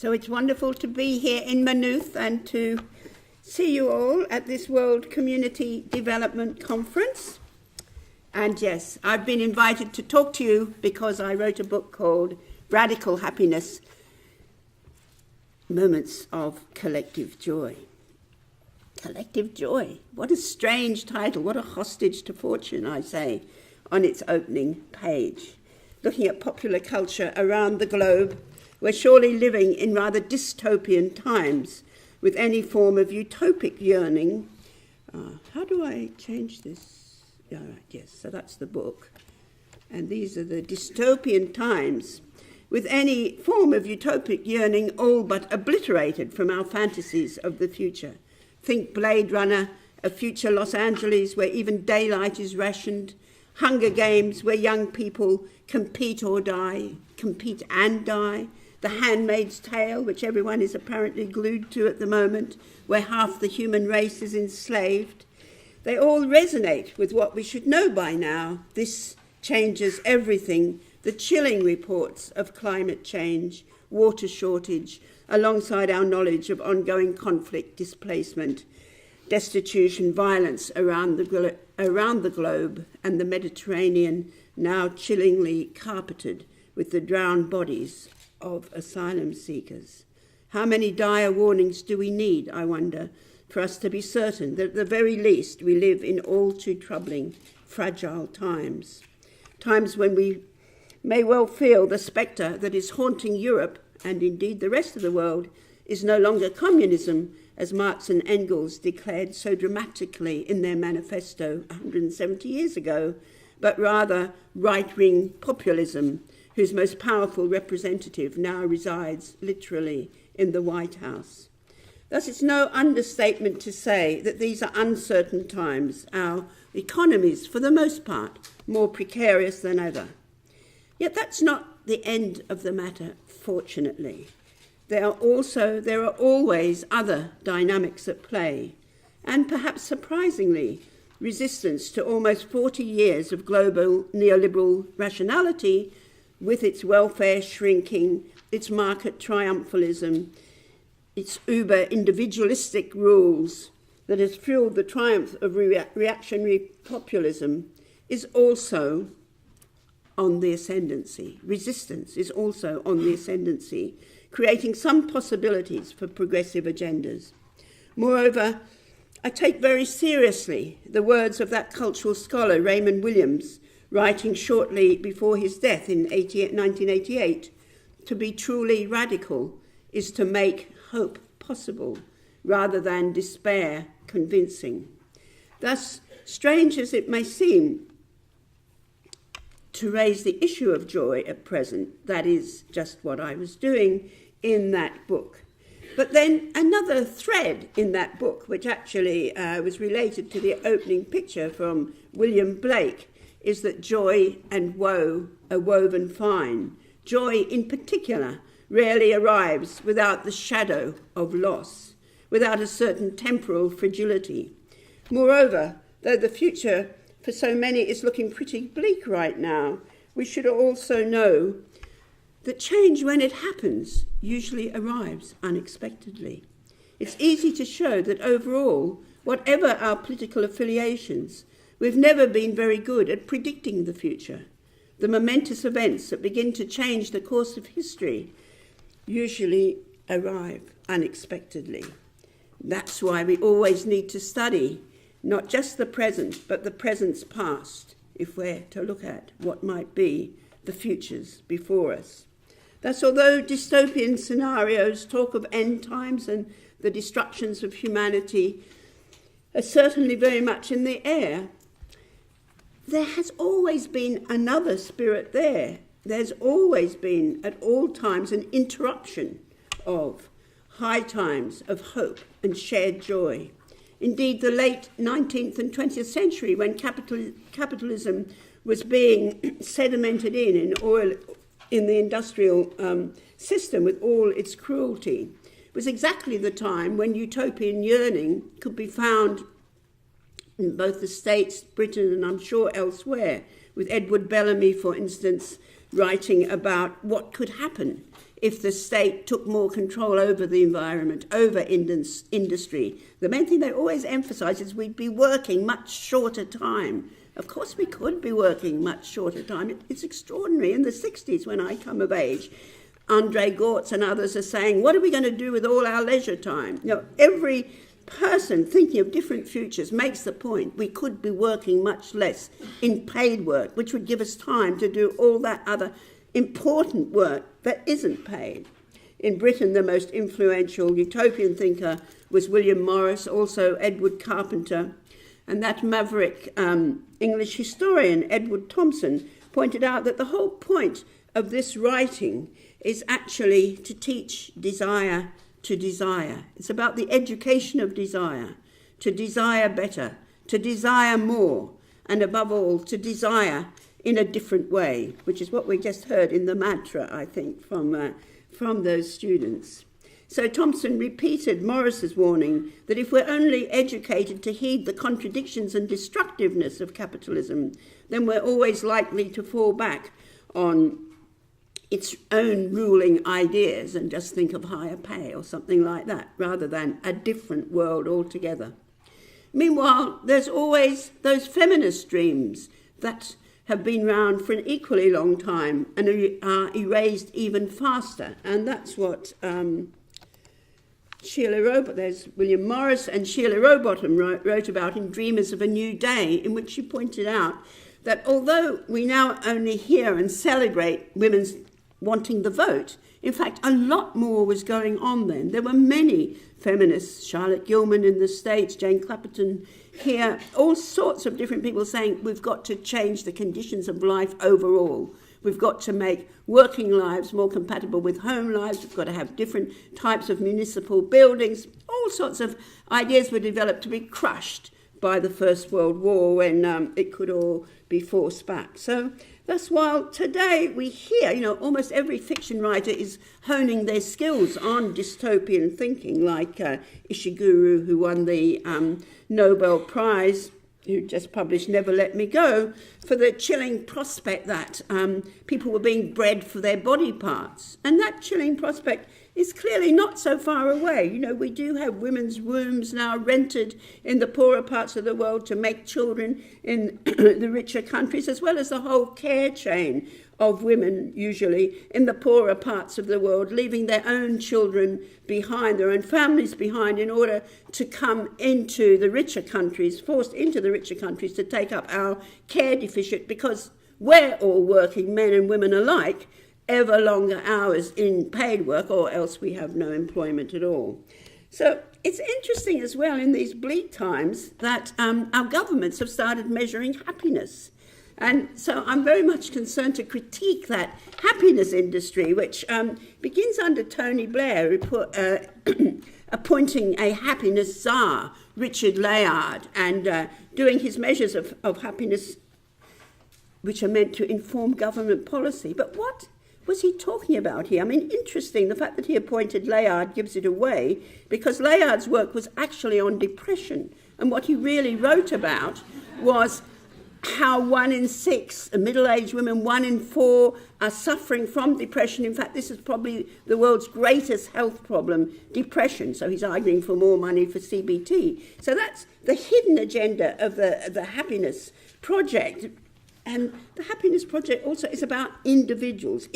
So it's wonderful to be here in Maynooth and to see you all at this World Community Development Conference. And yes, I've been invited to talk to you because I wrote a book called Radical Happiness, Moments of Collective Joy. Collective Joy. What a strange title. What a hostage to fortune, I say, on its opening page. Looking at popular culture around the globe, we're surely living in rather dystopian times with any form of utopic yearning. How do I change this? Yeah, right, yes, so that's the book. And these are the dystopian times with any form of utopic yearning all but obliterated from our fantasies of the future. Think Blade Runner, a future Los Angeles where even daylight is rationed, Hunger Games where young people compete and die, The Handmaid's Tale, which everyone is apparently glued to at the moment, where half the human race is enslaved. They all resonate with what we should know by now. This changes everything. The chilling reports of climate change, water shortage, alongside our knowledge of ongoing conflict, displacement, destitution, violence around the globe, and the Mediterranean now chillingly carpeted with the drowned bodies of asylum seekers. How many dire warnings do we need, I wonder, for us to be certain that at the very least we live in all too troubling, fragile times? Times when we may well feel the spectre that is haunting Europe, and indeed the rest of the world, is no longer communism, as Marx and Engels declared so dramatically in their manifesto 170 years ago, but rather right-wing populism, whose most powerful representative now resides literally in the White House. Thus, it's no understatement to say that these are uncertain times, our economies, for the most part, more precarious than ever. Yet that's not the end of the matter, fortunately. There are always other dynamics at play, and perhaps surprisingly, resistance to almost 40 years of global neoliberal rationality, with its welfare shrinking, its market triumphalism, its uber-individualistic rules that has fueled the triumph of reactionary populism, is also on the ascendancy. Resistance is also on the ascendancy, creating some possibilities for progressive agendas. Moreover, I take very seriously the words of that cultural scholar, Raymond Williams, writing shortly before his death in 1988, to be truly radical is to make hope possible rather than despair convincing. Thus, strange as it may seem to raise the issue of joy at present, that is just what I was doing in that book. But then another thread in that book, which actually was related to the opening picture from William Blake, is that joy and woe are woven fine. Joy, in particular, rarely arrives without the shadow of loss, without a certain temporal fragility. Moreover, though the future for so many is looking pretty bleak right now, we should also know that change, when it happens, usually arrives unexpectedly. It's easy to show that overall, whatever our political affiliations, we've never been very good at predicting the future. The momentous events that begin to change the course of history usually arrive unexpectedly. That's why we always need to study not just the present, but the present's past, if we're to look at what might be the futures before us. Thus, although dystopian scenarios talk of end times and the destructions of humanity are certainly very much in the air, there has always been another spirit there. There's always been, at all times, an interruption of high times of hope and shared joy. Indeed, the late 19th and 20th century, when capitalism was being sedimented in the industrial system with all its cruelty, was exactly the time when utopian yearning could be found in both the States, Britain, and I'm sure elsewhere, with Edward Bellamy, for instance, writing about what could happen if the state took more control over the environment, over industry. The main thing they always emphasise is we'd be working much shorter time. Of course we could be working much shorter time. It's extraordinary. In the 60s, when I come of age, Andre Gortz and others are saying, what are we going to do with all our leisure time? You know, every person thinking of different futures makes the point we could be working much less in paid work, which would give us time to do all that other important work that isn't paid. In Britain, the most influential utopian thinker was William Morris, also Edward Carpenter, and that maverick English historian, Edward Thompson, pointed out that the whole point of this writing is actually to teach desire to desire. It's about the education of desire, to desire better, to desire more, and above all, to desire in a different way, which is what we just heard in the mantra, I think, from those students. So Thompson repeated Morris's warning that if we're only educated to heed the contradictions and destructiveness of capitalism, then we're always likely to fall back on its own ruling ideas and just think of higher pay or something like that, rather than a different world altogether. Meanwhile, there's always those feminist dreams that have been round for an equally long time and are erased even faster. And that's what there's William Morris and Sheila Rowbottom wrote about in Dreamers of a New Day, in which she pointed out that although we now only hear and celebrate women's wanting the vote, in fact, a lot more was going on then. There were many feminists, Charlotte Gilman in the States, Jane Clapperton here, all sorts of different people saying we've got to change the conditions of life overall. We've got to make working lives more compatible with home lives. We've got to have different types of municipal buildings. All sorts of ideas were developed to be crushed by the First World War when it could all be forced back. So that's why today we hear, almost every fiction writer is honing their skills on dystopian thinking, like Ishiguro, who won the Nobel Prize, who just published Never Let Me Go, for the chilling prospect that people were being bred for their body parts. And that chilling prospect is clearly not so far away. We do have women's wombs now rented in the poorer parts of the world to make children in the richer countries, as well as the whole care chain of women, usually in the poorer parts of the world, leaving their own children behind, their own families behind, in order to come into the richer countries, forced into the richer countries to take up our care deficit, because we're all working, men and women alike, ever longer hours in paid work, or else we have no employment at all. So it's interesting as well in these bleak times that our governments have started measuring happiness. And so I'm very much concerned to critique that happiness industry, which begins under Tony Blair, appointing a happiness czar, Richard Layard, and doing his measures of happiness, which are meant to inform government policy. But what was he talking about here? I mean, interesting, the fact that he appointed Layard gives it away, because Layard's work was actually on depression. And what he really wrote about was how 1 in 6 middle-aged women, 1 in 4 are suffering from depression. In fact, this is probably the world's greatest health problem, depression. So he's arguing for more money for CBT. So that's the hidden agenda of the Happiness Project. And the Happiness Project also is about individuals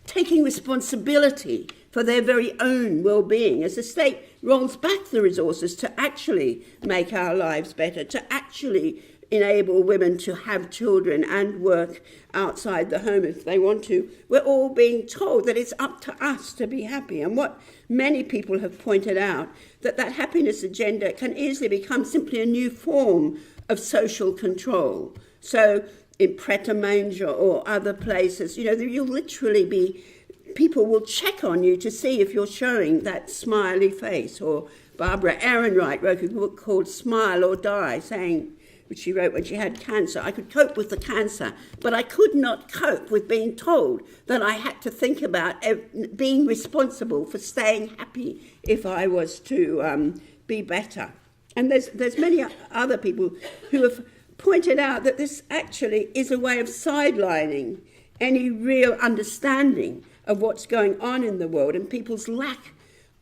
taking responsibility for their very own well-being as the state rolls back the resources to actually make our lives better, to actually enable women to have children and work outside the home if they want to. We're all being told that it's up to us to be happy. And what many people have pointed out, that happiness agenda can easily become simply a new form of social control. So in Pret-a-Manger or other places, you'll literally be, people will check on you to see if you're showing that smiley face. Or Barbara Ehrenreich wrote a book called Smile or Die, which she wrote when she had cancer. I could cope with the cancer, but I could not cope with being told that I had to think about being responsible for staying happy if I was to be better. And there's many other people who have pointed out that this actually is a way of sidelining any real understanding of what's going on in the world and people's lack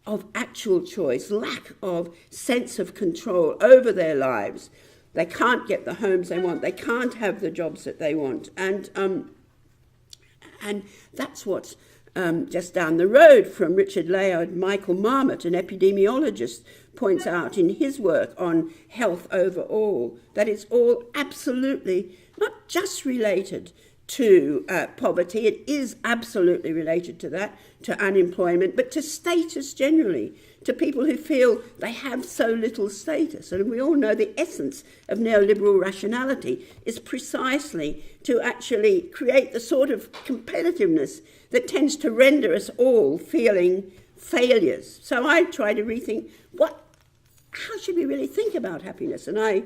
of actual choice, lack of sense of control over their lives. They can't get the homes they want. They can't have the jobs that they want. And that's what's just down the road from Richard Layard. Michael Marmot, an epidemiologist, points out in his work on health overall that it's all absolutely not just related to poverty. It is absolutely related to that, to unemployment, but to status generally, to people who feel they have so little status. And we all know the essence of neoliberal rationality is precisely to actually create the sort of competitiveness that tends to render us all feeling failures. So I try to rethink how should we really think about happiness? And I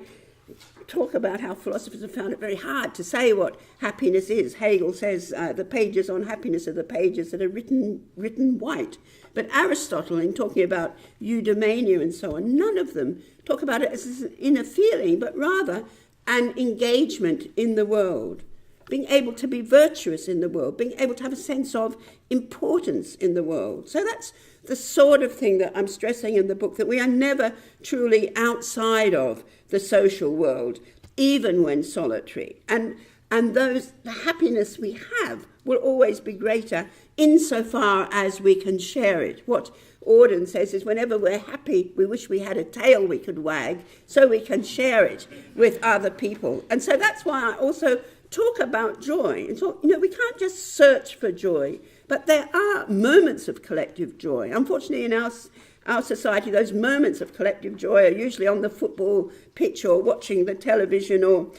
talk about how philosophers have found it very hard to say what happiness is. Hegel says the pages on happiness are the pages that are written white. But Aristotle, in talking about eudaimonia and so on, none of them talk about it as an inner feeling, but rather an engagement in the world, being able to be virtuous in the world, being able to have a sense of importance in the world. So that's the sort of thing that I'm stressing in the book, that we are never truly outside of the social world, even when solitary. And the happiness we have will always be greater insofar as we can share it. What Auden says is whenever we're happy, we wish we had a tail we could wag so we can share it with other people. And so that's why I also talk about joy. And talk, we can't just search for joy, but there are moments of collective joy. Unfortunately, in our society, those moments of collective joy are usually on the football pitch or watching the television or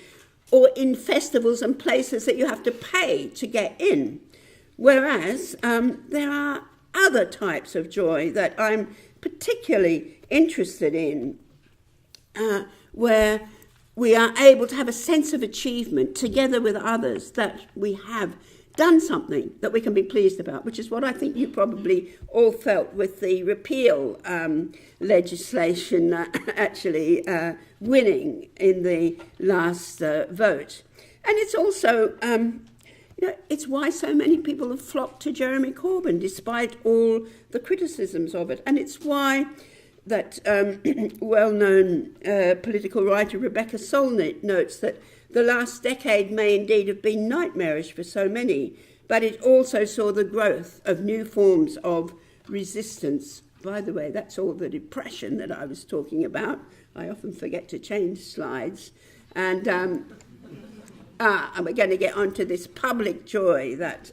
in festivals and places that you have to pay to get in. Whereas there are other types of joy that I'm particularly interested in, where we are able to have a sense of achievement together with others, that we have done something that we can be pleased about, which is what I think you probably all felt with the repeal legislation actually winning in the last vote. And it's also, it's why so many people have flocked to Jeremy Corbyn, despite all the criticisms of it. And it's why that well-known political writer Rebecca Solnit notes that the last decade may indeed have been nightmarish for so many, but it also saw the growth of new forms of resistance. By the way, that's all the depression that I was talking about. I often forget to change slides. And we're going to get onto this public joy that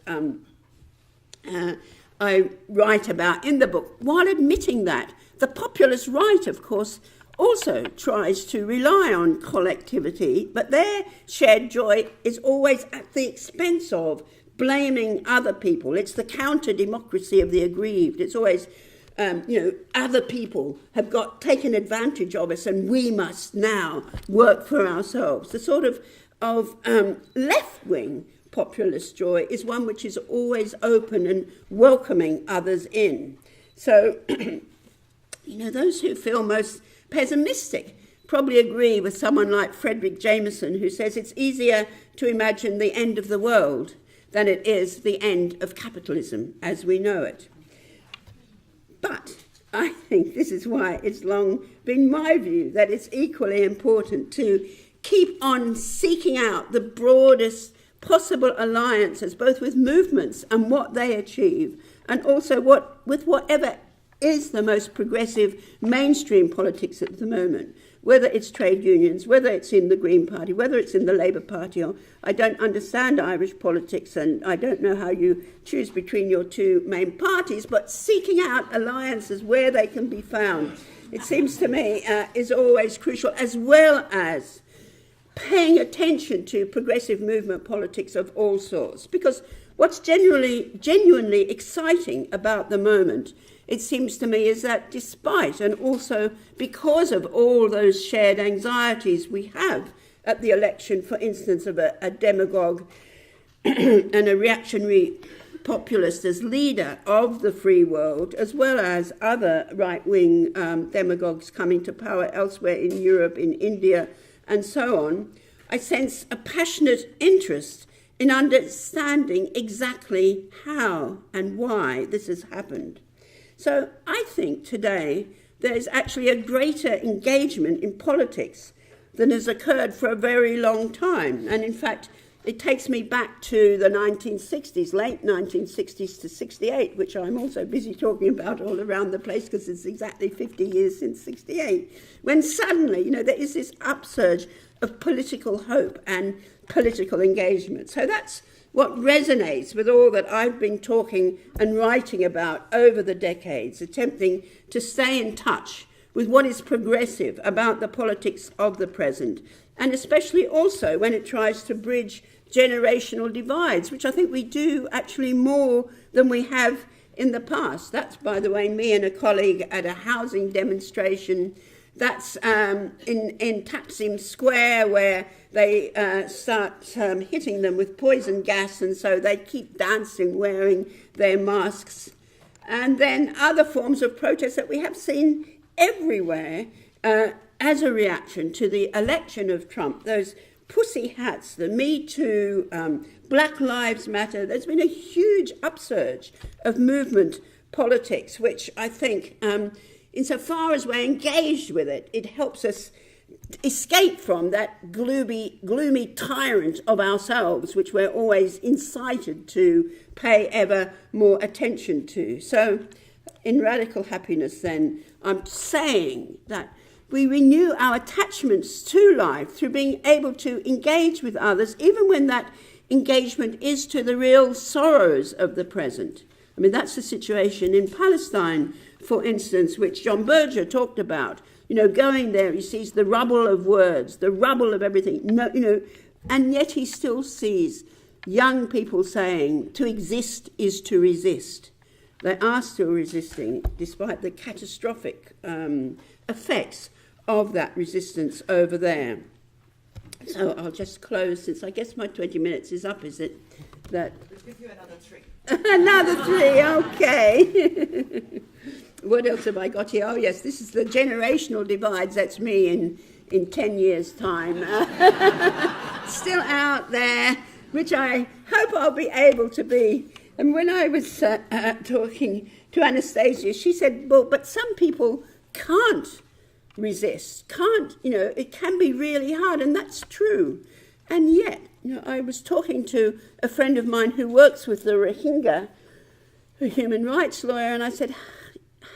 I write about in the book, while admitting that the populist right, of course, also tries to rely on collectivity, but their shared joy is always at the expense of blaming other people. It's the counter-democracy of the aggrieved. It's always, other people have taken advantage of us and we must now work for ourselves. The sort of left-wing populist joy is one which is always open and welcoming others in. So, those who feel most pessimistic probably agree with someone like Frederick Jameson, who says it's easier to imagine the end of the world than it is the end of capitalism as we know it. But I think this is why it's long been my view that it's equally important to keep on seeking out the broadest possible alliances, both with movements and what they achieve, and also with whatever is the most progressive mainstream politics at the moment, whether it's trade unions, whether it's in the Green Party, whether it's in the Labour Party. Or I don't understand Irish politics and I don't know how you choose between your two main parties, but seeking out alliances where they can be found, it seems to me, is always crucial, as well as paying attention to progressive movement politics of all sorts. Because what's genuinely exciting about the moment, it seems to me, is that despite and also because of all those shared anxieties we have at the election, for instance, of a demagogue and a reactionary populist as leader of the free world, as well as other right-wing demagogues coming to power elsewhere in Europe, in India, and so on, I sense a passionate interest in understanding exactly how and why this has happened. So I think today there's actually a greater engagement in politics than has occurred for a very long time. And in fact, it takes me back to the 1960s, late 1960s to 68, which I'm also busy talking about all around the place because it's exactly 50 years since 68, when suddenly, there is this upsurge of political hope and political engagement. So that's what resonates with all that I've been talking and writing about over the decades, attempting to stay in touch with what is progressive about the politics of the present, and especially also when it tries to bridge generational divides, which I think we do actually more than we have in the past. That's, by the way, me and a colleague at a housing demonstration. That's in Taksim Square, where they start hitting them with poison gas, and so they keep dancing wearing their masks. And then other forms of protest that we have seen everywhere as a reaction to the election of Trump, those pussy hats, the Me Too, Black Lives Matter. There's been a huge upsurge of movement politics, which I think, insofar as we're engaged with it, it helps us escape from that gloomy tyrant of ourselves, which we're always incited to pay ever more attention to. So in Radical Happiness, then, I'm saying that we renew our attachments to life through being able to engage with others, even when that engagement is to the real sorrows of the present. I mean, that's the situation in Palestine, for instance, which John Berger talked about. Going there, he sees the rubble of words, the rubble of everything, and yet he still sees young people saying, to exist is to resist. They are still resisting, despite the catastrophic effects of that resistance over there. So I'll just close, since I guess my 20 minutes is up, is it? We'll give you another 3. Another 3, okay. What else have I got here? Oh, yes, this is the generational divides. That's me in 10 years' time. Still out there, which I hope I'll be able to be. And when I was talking to Anastasia, she said, well, but some people can't resist, it can be really hard, and that's true. And yet, I was talking to a friend of mine who works with the Rohingya, a human rights lawyer, and I said,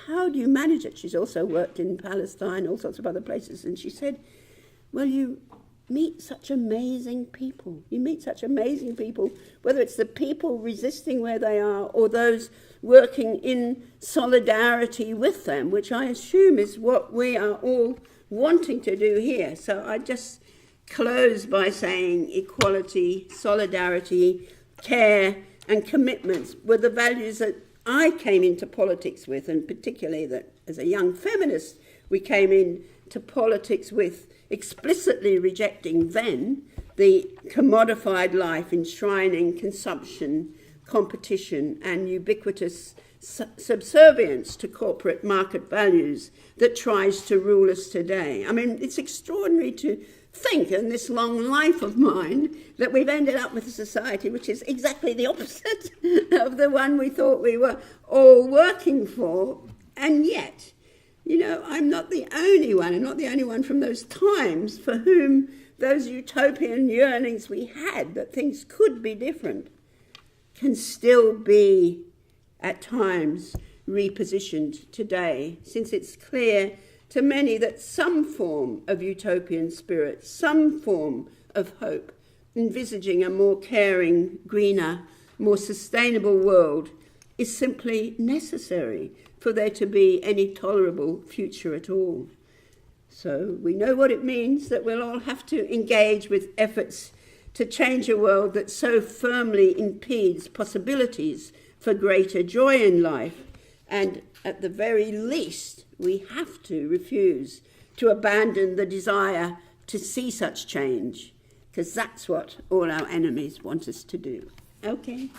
how do you manage it? She's also worked in Palestine, all sorts of other places, and she said, well, you meet such amazing people. You meet such amazing people, whether it's the people resisting where they are or those working in solidarity with them, which I assume is what we are all wanting to do here. So I just close by saying equality, solidarity, care, and commitments were the values that I came into politics with, and particularly that as a young feminist, we came into politics with, explicitly rejecting then the commodified life enshrining consumption, competition, and ubiquitous subservience to corporate market values that tries to rule us today. I mean, it's extraordinary to think in this long life of mine that we've ended up with a society which is exactly the opposite of the one we thought we were all working for. And yet, I'm not the only one, and not the only one from those times for whom those utopian yearnings we had that things could be different can still be at times repositioned today, since it's clear to many that some form of utopian spirit, some form of hope, envisaging a more caring, greener, more sustainable world is simply necessary for there to be any tolerable future at all. So we know what it means, that we'll all have to engage with efforts to change a world that so firmly impedes possibilities for greater joy in life. And at the very least, we have to refuse to abandon the desire to see such change, because that's what all our enemies want us to do. Okay.